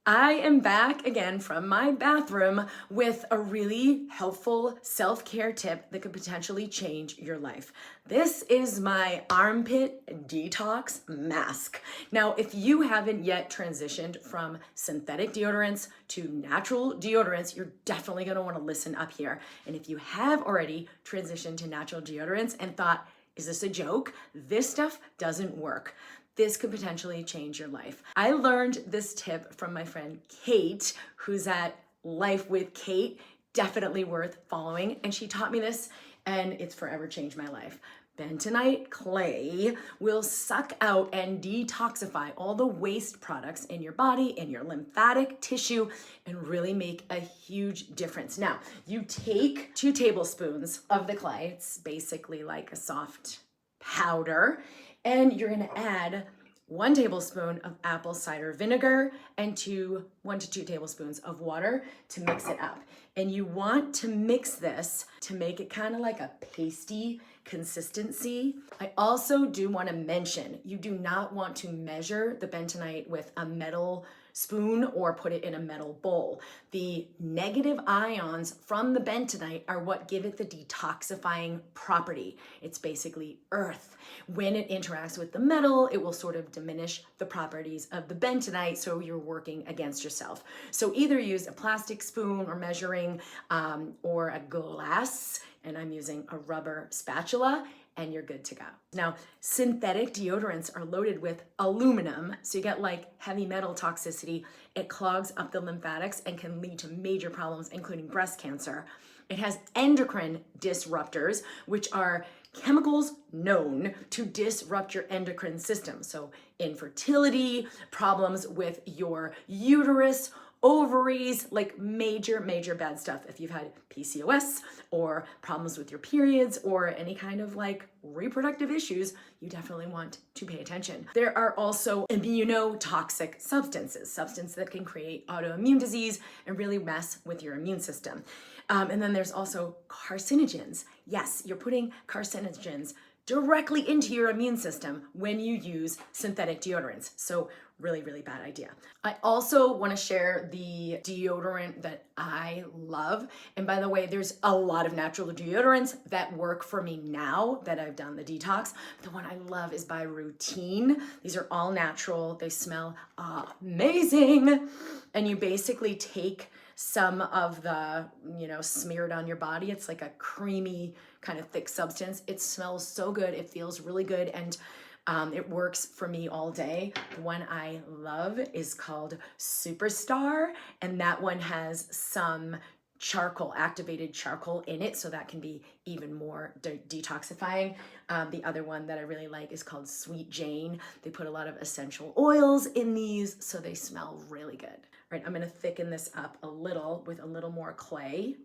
I am back again from my bathroom with a really helpful self-care tip that could potentially change your life. This is my Armpit Detox Mask. Now, if you haven't yet transitioned from synthetic deodorants to natural deodorants, you're definitely gonna wanna listen up here. And if you have already transitioned to natural deodorants and thought, is this a joke? This stuff doesn't work. This could potentially change your life. I learned this tip from my friend Kate, who's at Life with Kate, definitely worth following. And she taught me this and it's forever changed my life. Bentonite clay will suck out and detoxify all the waste products in your body, in your lymphatic tissue, and really make a huge difference. Now, you take 2 tablespoons of the clay, it's basically like a soft powder, and you're gonna add 1 tablespoon of apple cider vinegar and 1 to 2 tablespoons of water to mix it up. And you want to mix this to make it kind of like a pasty consistency. I also do want to mention, you do not want to measure the bentonite with a metal spoon or put it in a metal bowl. The negative ions from the bentonite are what give it the detoxifying property. It's basically earth. When it interacts with the metal, it will sort of diminish the properties of the bentonite, so you're working against yourself. So either use a plastic spoon or measuring or a glass, and I'm using a rubber spatula, and you're good to go. Now, synthetic deodorants are loaded with aluminum, so you get like heavy metal toxicity. It clogs up the lymphatics and can lead to major problems, including breast cancer. It has endocrine disruptors, which are chemicals known to disrupt your endocrine system. So infertility, problems with your uterus, ovaries, like major bad stuff. If you've had PCOS or problems with your periods or any kind of like reproductive issues, you definitely want to pay attention. There are also immunotoxic substances that can create autoimmune disease and really mess with your immune system. And then there's also carcinogens. Yes, you're putting carcinogens directly into your immune system when you use synthetic deodorants. So really bad idea. I also want to share the deodorant that I love. And by the way, there's a lot of natural deodorants that work for me now that I've done the detox. The one I love is by Routine. These are all natural. They smell amazing. And you basically take some of the, smeared on your body. It's like a creamy kind of thick substance. It smells so good. It feels really good. And it works for me all day. The one I love is called Superstar, and that one has some activated charcoal in it, so that can be even more detoxifying. The other one that I really like is called Sweet Jane. They put a lot of essential oils in these, so they smell really good. All right, I'm gonna thicken this up a little with a little more clay.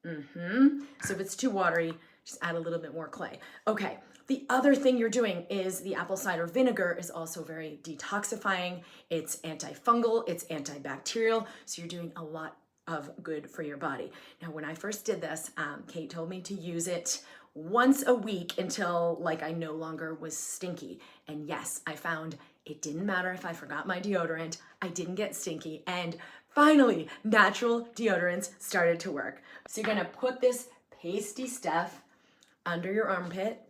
So if it's too watery, just add a little bit more clay. Okay, the other thing you're doing is the apple cider vinegar is also very detoxifying. It's antifungal, it's antibacterial, so you're doing a lot of good for your body. Now, when I first did this, Kate told me to use it once a week until I no longer was stinky. And yes, I found it didn't matter if I forgot my deodorant, I didn't get stinky, and finally, natural deodorants started to work. So you're gonna put this pasty stuff under your armpit,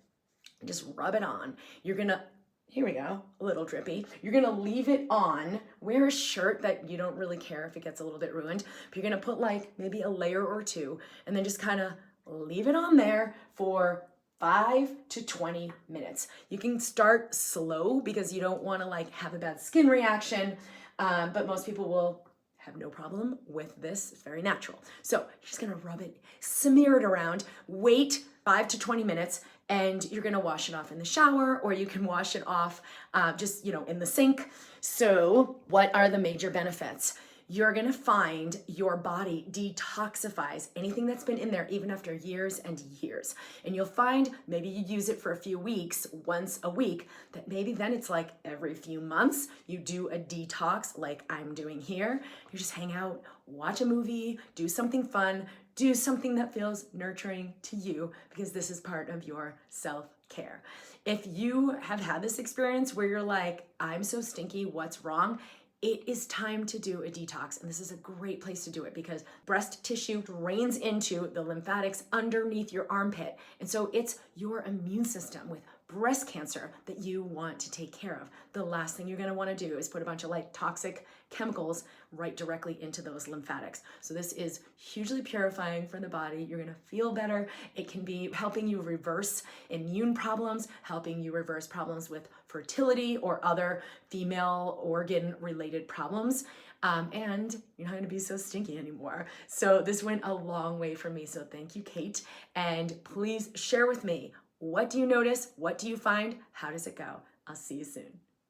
just rub it on. You're gonna, here we go, a little drippy. You're gonna leave it on. Wear a shirt that you don't really care if it gets a little bit ruined, but you're gonna put maybe a layer or 2, and then just kind of leave it on there for 5 to 20 minutes. You can start slow because you don't want to have a bad skin reaction, but most people will have no problem with this. It's very natural. So you're just gonna rub it, smear it around, wait 5 to 20 minutes, and you're gonna wash it off in the shower, or you can wash it off just in the sink. So what are the major benefits? You're gonna find your body detoxifies anything that's been in there even after years and years. And you'll find maybe you use it for a few weeks, once a week, that maybe then it's every few months you do a detox like I'm doing here. You just hang out, watch a movie, do something fun, do something that feels nurturing to you, because this is part of your self-care. If you have had this experience where you're I'm so stinky, what's wrong? it is time to do a detox. And this is a great place to do it because breast tissue drains into the lymphatics underneath your armpit. And so it's your immune system with breast cancer that you want to take care of. The last thing you're going to want to do is put a bunch of like toxic chemicals right directly into those lymphatics. So this is hugely purifying for the body. You're going to feel better. It can be helping you reverse immune problems, helping you reverse problems with fertility or other female organ related problems. And you're not going to be so stinky anymore. So this went a long way for me. So thank you, Kate. And please share with me, what do you notice? What do you find? How does it go? I'll see you soon.